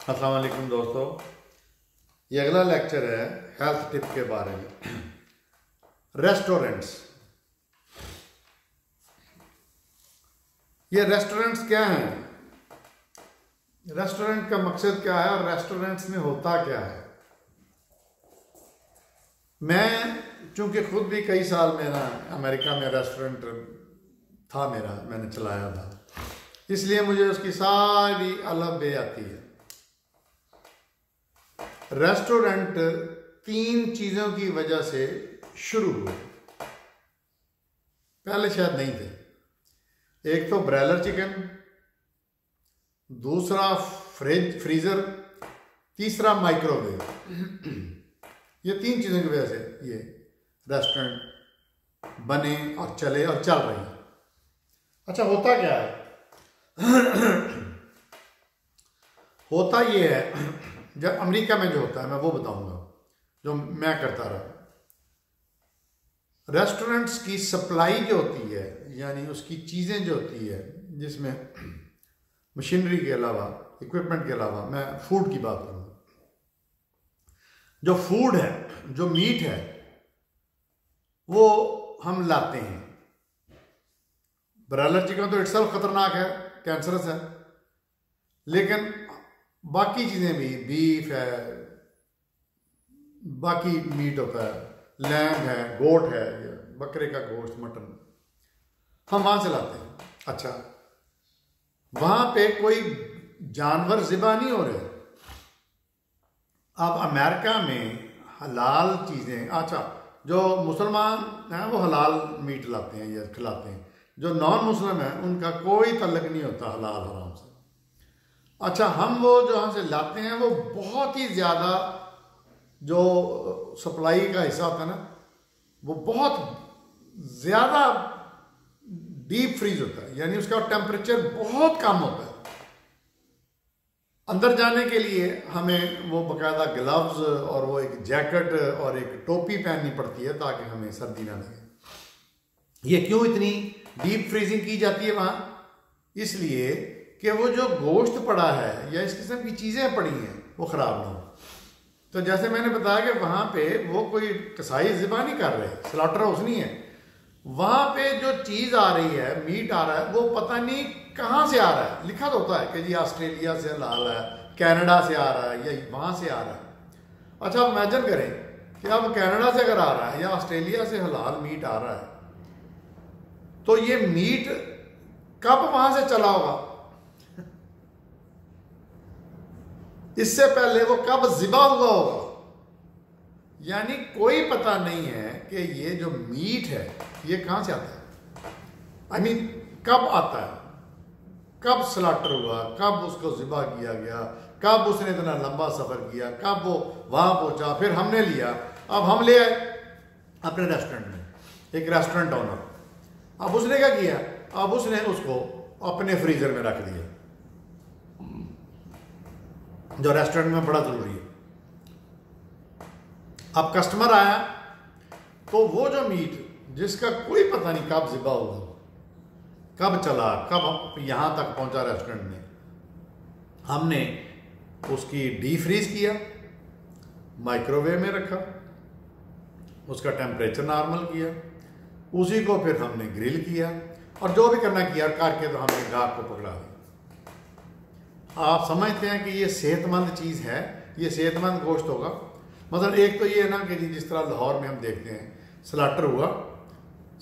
अस्सलाम वालेकुम दोस्तों, ये अगला लेक्चर है हेल्थ टिप के बारे में। रेस्टोरेंट्स, ये रेस्टोरेंट्स क्या हैं, रेस्टोरेंट का मकसद क्या है और रेस्टोरेंट्स में होता क्या है। मैं चूंकि खुद भी कई साल मेरा अमेरिका में रेस्टोरेंट था, मैंने चलाया था, इसलिए मुझे उसकी सारी अलग बे आती है। रेस्टोरेंट 3 चीजों की वजह से शुरू हुए, पहले शायद नहीं थे। एक तो ब्रॉयलर चिकन, दूसरा फ्रीजर, तीसरा माइक्रोवेव। ये 3 चीजों की वजह से ये रेस्टोरेंट बने और चले और चल रहे हैं। अच्छा, होता क्या है? होता ये है, जब अमेरिका में जो होता है मैं वो बताऊंगा जो मैं करता रहा। रेस्टोरेंट्स की सप्लाई जो होती है, यानी उसकी चीज़ें जो होती है, जिसमें मशीनरी के अलावा, इक्विपमेंट के अलावा, मैं फूड की बात करूँगा। जो फूड है, जो मीट है, वो हम लाते हैं। ब्रॉयलर चिकन तो इटसेल्फ खतरनाक है, कैंसरस है, लेकिन बाकी चीज़ें भी, बीफ है, बाकी मीट होता है, लैम्ब है, गोट है, बकरे का गोश्त, मटन, हम वहां से लाते हैं। अच्छा, वहां पे कोई जानवर ज़िबा नहीं हो रहे। अब अमेरिका में हलाल चीज़ें, अच्छा, जो मुसलमान हैं वो हलाल मीट लाते हैं या खिलाते हैं, जो नॉन मुस्लिम हैं उनका कोई तल्लक नहीं होता हलाल हराम से। अच्छा, हम वो जो हमसे लाते हैं वो बहुत ही ज़्यादा, जो सप्लाई का हिस्सा होता है ना, वो बहुत ज़्यादा डीप फ्रीज होता है, यानी उसका टेम्परेचर बहुत कम होता है। अंदर जाने के लिए हमें वो बाकायदा ग्लव्स और वो एक जैकेट और एक टोपी पहननी पड़ती है ताकि हमें सर्दी ना लगे। ये क्यों इतनी डीप फ्रीजिंग की जाती है वहाँ? इसलिए कि वो जो गोश्त पड़ा है या इस किस्म की चीज़ें पड़ी हैं वो ख़राब ना हो। तो जैसे मैंने बताया कि वहाँ पे वो कोई कसाई ज़िबा नहीं कर रहे, स्लॉटर हाउस नहीं है। वहाँ पे जो चीज़ आ रही है, मीट आ रहा है, वो पता नहीं कहाँ से आ रहा है। लिखा तो होता है कि जी ऑस्ट्रेलिया से हलाल है, कनाडा से आ रहा है या वहाँ से आ रहा है। अच्छा, आप इमेजिन करें कि अब कनाडा से अगर आ रहा है या ऑस्ट्रेलिया से हलाल मीट आ रहा है, तो ये मीट कब वहाँ से चला होगा, इससे पहले वो कब ज़िबा हुआ होगा। यानी कोई पता नहीं है कि ये जो मीट है ये कहां से आता है। आई मीन कब आता है, कब स्लॉटर हुआ, कब उसको ज़िबा किया गया, कब उसने इतना लंबा सफर किया, कब वो वहां पहुंचा, फिर हमने लिया। अब हम ले आए अपने रेस्टोरेंट में, एक रेस्टोरेंट ओनर, अब उसने क्या किया, अब उसने उसको अपने फ्रीजर में रख दिया, जो रेस्टोरेंट में बड़ा जरूरी है। अब कस्टमर आया तो वो जो मीट जिसका कोई पता नहीं कब ज़िबा हुआ, कब चला, कब यहां तक पहुंचा रेस्टोरेंट में, हमने उसकी डी फ्रीज किया, माइक्रोवेव में रखा, उसका टेम्परेचर नॉर्मल किया, उसी को फिर हमने ग्रिल किया और जो भी करना किया करके तो हमने गाहक को पकड़ा दिया। आप समझते हैं कि ये सेहतमंद चीज़ है, ये सेहतमंद गोश्त होगा। मतलब एक तो ये है ना कि जिस तरह लाहौर में हम देखते हैं स्लॉटर हुआ,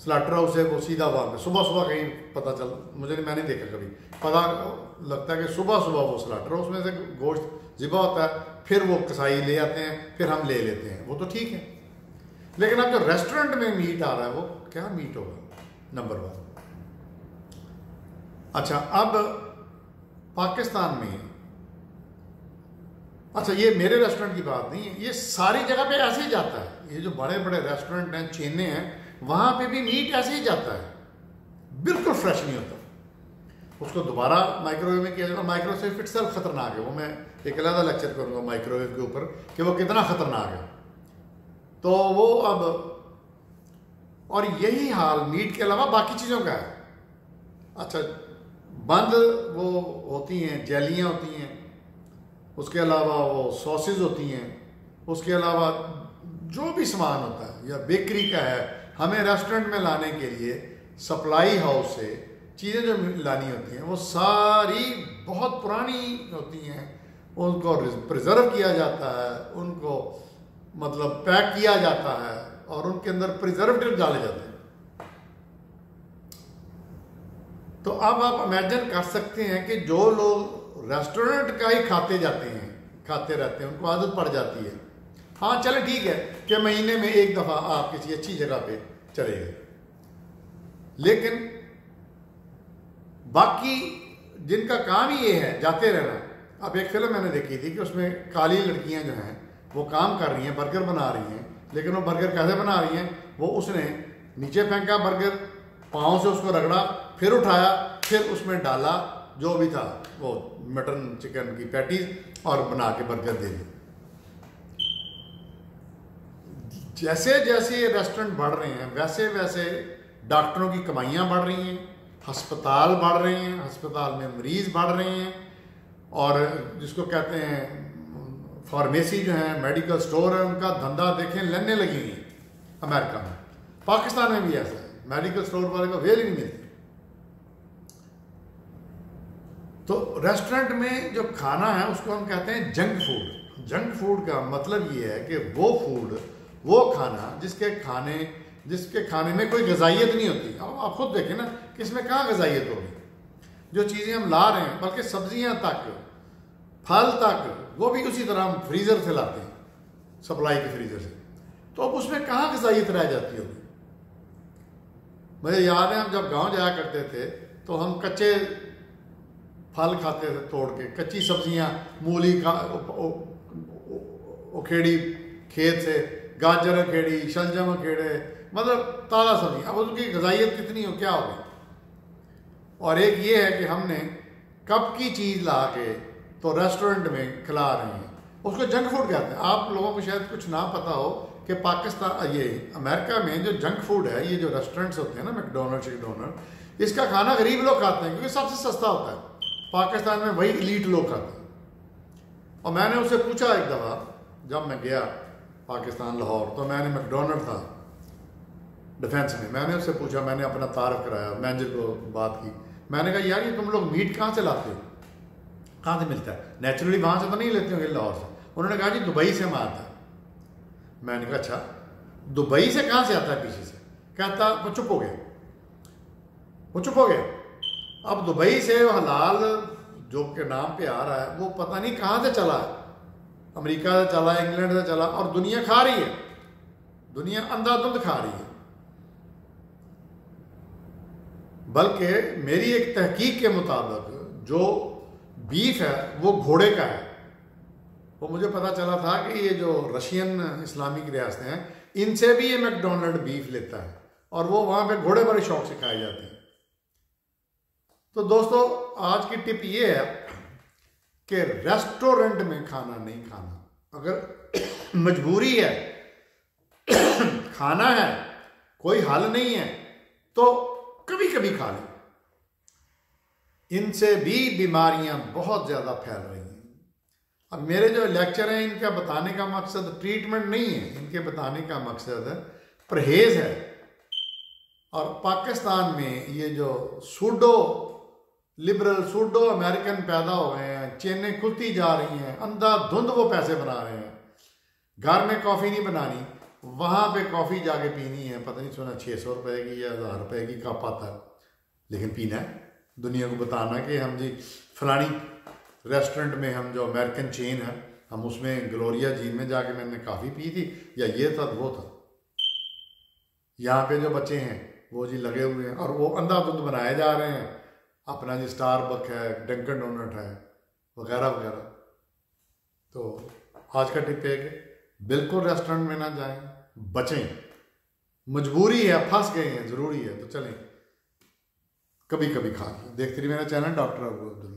स्लॉटर हाउस से वो सीधा वहाँ पे सुबह सुबह कहीं पता चल, मैंने नहीं देखा कभी, पता लगता है कि सुबह सुबह वो स्लॉटर हाउस में से गोश्त ज़िबा होता है, फिर वो कसाई ले आते हैं, फिर हम ले लेते हैं, वो तो ठीक है। लेकिन अब जो रेस्टोरेंट में मीट आ रहा है वो क्या मीट होगा, नंबर 1। अच्छा, अब पाकिस्तान में, अच्छा ये मेरे रेस्टोरेंट की बात नहीं है, ये सारी जगह पे ऐसे ही जाता है। ये जो बड़े बड़े रेस्टोरेंट हैं, चेनें हैं, वहाँ पे भी मीट ऐसे ही जाता है, बिल्कुल फ्रेश नहीं होता। उसको दोबारा माइक्रोवेव में किया जाता है। माइक्रोवेव इटसेल्फ खतरनाक है, वो मैं एक अलग लेक्चर करूँगा माइक्रोवेव के ऊपर कि वो कितना खतरनाक है। तो वो अब, और यही हाल मीट के अलावा बाकी चीज़ों का है। अच्छा, बंद वो होती हैं, जैलियाँ होती हैं, उसके अलावा वो सॉसेज होती हैं, उसके अलावा जो भी सामान होता है या बेकरी का है, हमें रेस्टोरेंट में लाने के लिए सप्लाई हाउस से चीज़ें जो लानी होती हैं वो सारी बहुत पुरानी होती हैं, उनको प्रिजर्व किया जाता है, उनको मतलब पैक किया जाता है और उनके अंदर प्रिजर्वेटिव डाले जाते हैं। तो अब आप इमेजिन कर सकते हैं कि जो लोग रेस्टोरेंट का ही खाते रहते हैं, उनको आदत पड़ जाती है। हाँ चले ठीक है कि महीने में एक दफ़ा आप किसी अच्छी जगह पे चले गए, लेकिन बाकी जिनका काम ही ये है जाते रहना। अब एक फिल्म मैंने देखी थी कि उसमें काली लड़कियां जो हैं वो काम कर रही हैं, बर्गर बना रही हैं, लेकिन वो बर्गर कैसे बना रही हैं, वो उसने नीचे फेंका बर्गर, पाँव से उसको रगड़ा, फिर उठाया, फिर उसमें डाला जो भी था वो मटन चिकन की पैटीज और बना के बर्गर दे दी। जैसे जैसे ये रेस्टोरेंट बढ़ रहे हैं वैसे वैसे डॉक्टरों की कमाइयाँ बढ़ रही हैं, अस्पताल बढ़ रहे हैं, अस्पताल में मरीज बढ़ रहे हैं, और जिसको कहते हैं फार्मेसी जो है, मेडिकल स्टोर है, उनका धंधा देखें लगने लगी हुई अमेरिका में। पाकिस्तान में भी ऐसा है, मेडिकल स्टोर वाले को वेल ही नहीं मिलती। तो रेस्टोरेंट में जो खाना है उसको हम कहते हैं जंक फूड। जंक फूड का मतलब ये है कि वो खाना जिसके खाने में कोई गजाइयत नहीं होती। अब आप खुद देखें ना कि इसमें कहाँ गजाइयत होगी। जो चीज़ें हम ला रहे हैं, बल्कि सब्जियां तक, फल तक, वो भी उसी तरह हम फ्रीज़र से लाते हैं, सप्लाई के फ्रीज़र से, तो अब उसमें कहाँ गजाइयत रह जाती होगी। मुझे याद है हम जब गांव जाया करते थे तो हम कच्चे फल खाते थे, तोड़ के कच्ची सब्जियां, मूली का उखेड़ी खेत से, गाजर उखेड़ी, शलजम उखेड़े, मतलब ताज़ा सब्जी। अब उसकी गजाइयत कितनी हो, क्या होगी। और एक ये है कि हमने कब की चीज़ ला के तो रेस्टोरेंट में खिला रहे हैं, उसको जंक फूड कहते हैं। आप लोगों को शायद कुछ ना पता हो कि पाकिस्तान, ये अमेरिका में जो जंक फूड है, ये जो रेस्टोरेंट्स होते हैं ना, मैकडोनल्ड, इसका खाना गरीब लोग खाते हैं क्योंकि सबसे सस्ता होता है। पाकिस्तान में वही इलीट लोग खाते हैं। और मैंने उससे पूछा एक दफ़ा, जब मैं गया पाकिस्तान लाहौर, तो मैंने मैकडोनल्ड था डिफेंस में, मैंने उससे पूछा, मैंने अपना तारफ़ कराया, मैनेजर को बात की, मैंने कहा यार ये तुम लोग मीट कहाँ से लाते हो, कहाँ से मिलता है, नेचुरली वहाँ से तो नहीं लेते होंगे लाहौर से। उन्होंने कहा जी दुबई से हम आता है। मैंने कहा अच्छा दुबई से कहाँ से आता है पीछे से, कहता वो चुप हो गया। अब दुबई से हलाल जो के नाम पे आ रहा है वो पता नहीं कहाँ से चला है, अमेरिका से चला, इंग्लैंड से चला, और दुनिया खा रही है, दुनिया अंधाधुंध खा रही है। बल्कि मेरी एक तहकीक के मुताबिक जो बीफ है वो घोड़े का है। वो मुझे पता चला था कि ये जो रशियन इस्लामिक रियासतें हैं, इनसे भी ये मैकडोनल्ड बीफ लेता है और वो वहाँ पे घोड़े बड़े शौक से खाए जाते हैं। तो दोस्तों आज की टिप ये है कि रेस्टोरेंट में खाना नहीं खाना। अगर मजबूरी है, खाना है, कोई हल नहीं है, तो कभी कभी खा लें। इनसे भी बीमारियां बहुत ज़्यादा फैल रही हैं। अब मेरे जो लेक्चर हैं इनका बताने का मकसद ट्रीटमेंट नहीं है, इनके बताने का मकसद परहेज है। और पाकिस्तान में ये जो सूडो लिबरल, सूडो अमेरिकन पैदा हो गए हैं, चेनें खुलती जा रही हैं, अंधाधुंध वो पैसे बना रहे हैं। घर में कॉफ़ी नहीं बनानी, वहाँ पे कॉफ़ी जाके पीनी है, पता नहीं सुना 600 रुपए की या 1000 रुपए की कप आता है, लेकिन पीना है। दुनिया को बताना कि हम जी फलानी रेस्टोरेंट में, हम जो अमेरिकन चेन है, हम उसमें ग्लोरिया जी में जाके मैंने कॉफ़ी पी थी, या ये था वो था। यहाँ पे जो बच्चे हैं वो जी लगे हुए हैं और वो अंधाधुंध बनाए जा रहे हैं। अपना जी स्टारबक है, डंकन डोनट है, वगैरह वगैरह। तो आज का टिप है कि बिल्कुल रेस्टोरेंट में ना जाएं, बचें। मजबूरी है, फंस गए हैं, ज़रूरी है तो चलें, कभी कभी खा लें। देखते रहिए मेरा चैनल डॉक्टर अबू अब्दुल्ला।